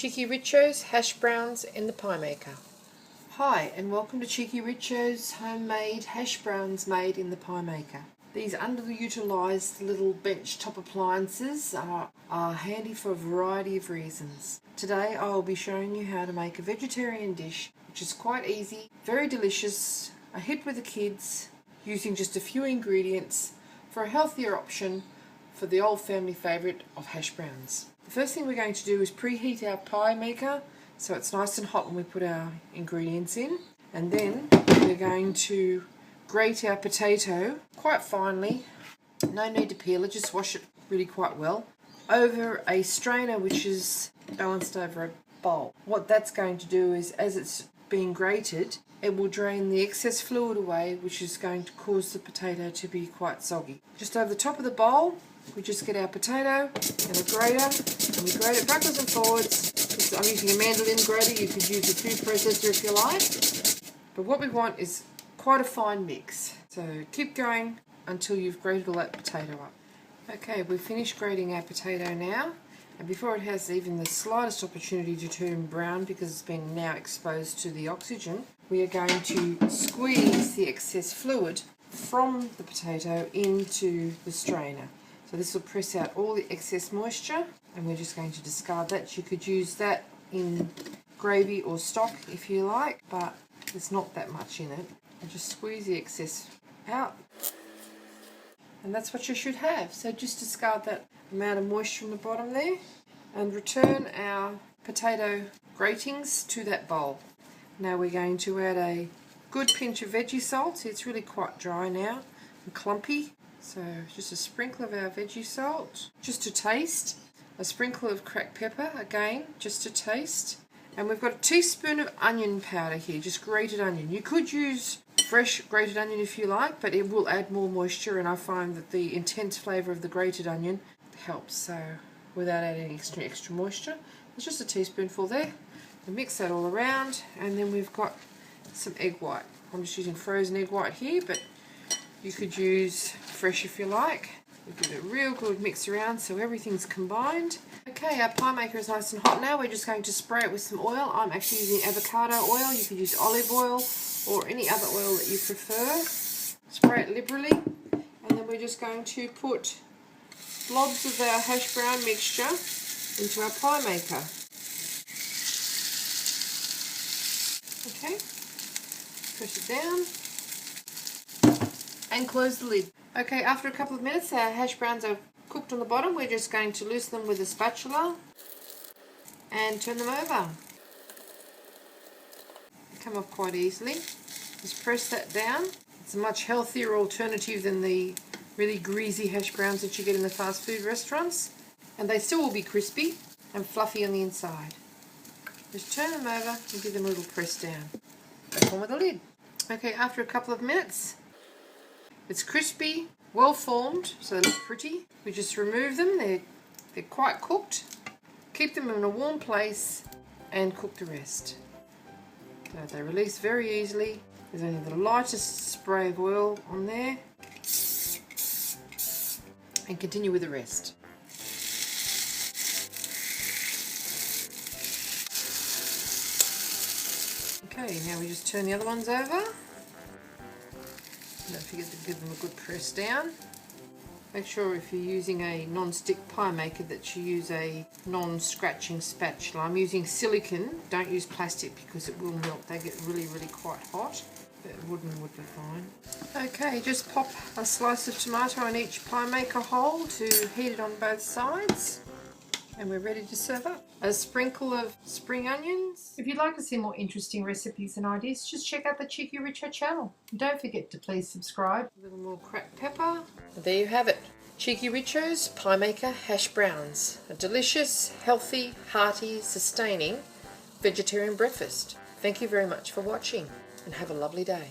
Cheekyricho's hash browns in the piemaker. Hi, and welcome to Cheekyricho's homemade hash browns made in the piemaker. These underutilised little bench top appliances are handy for a variety of reasons. Today I will be showing you how to make a vegetarian dish which is quite easy, very delicious, a hit with the kids, using just a few ingredients for a healthier option for the old family favourite of hash browns. The first thing we're going to do is preheat our pie maker so it's nice and hot when we put our ingredients in, and then we're going to grate our potato quite finely, no need to peel it, just wash it really quite well, over a strainer which is balanced over a bowl. What that's going to do is, as it's being grated, it will drain the excess fluid away, which is going to cause the potato to be quite soggy. Just over the top of the bowl, we just get our potato and a grater, and we grate it backwards and forwards. I'm using a mandolin grater, you could use a food processor if you like. But what we want is quite a fine mix. So keep going until you've grated all that potato up. Okay, we've finished grating our potato now, and before it has even the slightest opportunity to turn brown because it's been now exposed to the oxygen, we are going to squeeze the excess fluid from the potato into the strainer. So this will press out all the excess moisture, and we're just going to discard that. You could use that in gravy or stock if you like, but there's not that much in it. And just squeeze the excess out, and that's what you should have. So just discard that amount of moisture in the bottom there, and return our potato gratings to that bowl. Now we're going to add a good pinch of veggie salt. It's really quite dry now and clumpy. So just a sprinkle of our veggie salt, just to taste. A sprinkle of cracked pepper, again, just to taste. And we've got a teaspoon of onion powder here, just grated onion. You could use fresh grated onion if you like, but it will add more moisture, and I find that the intense flavour of the grated onion helps, so without adding extra moisture. There's just a teaspoonful there. We mix that all around, and then we've got some egg white. I'm just using frozen egg white here, but you could use fresh if you like. We give it a real good mix around so everything's combined. Okay, our pie maker is nice and hot now. We're just going to spray it with some oil. I'm actually using avocado oil. You could use olive oil or any other oil that you prefer. Spray it liberally, and then we're just going to put blobs of our hash brown mixture into our pie maker. Okay, press it down and close the lid. Okay, after a couple of minutes our hash browns are cooked on the bottom. We're just going to loosen them with a spatula and turn them over. They come off quite easily. Just press that down. It's a much healthier alternative than the really greasy hash browns that you get in the fast food restaurants, and they still will be crispy and fluffy on the inside. Just turn them over and give them a little press down. Back on with the lid. Okay, after a couple of minutes, it's crispy, well formed, so they look pretty. We just remove them. They're quite cooked. Keep them in a warm place and cook the rest. So they release very easily. There's only the lightest spray of oil on there, and continue with the rest. Okay, now we just turn the other ones over. Don't forget to give them a good press down. Make sure if you're using a non-stick pie maker that you use a non-scratching spatula. I'm using silicone, don't use plastic because it will melt. They get really quite hot, but wooden would be fine. Okay, just pop a slice of tomato in each pie maker hole to heat it on both sides, and we're ready to serve up. A sprinkle of spring onions. If you'd like to see more interesting recipes and ideas, just check out the Cheekyricho channel. And don't forget to please subscribe. A little more cracked pepper. And there you have it. Cheekyricho's pie maker hash browns. A delicious, healthy, hearty, sustaining vegetarian breakfast. Thank you very much for watching, and have a lovely day.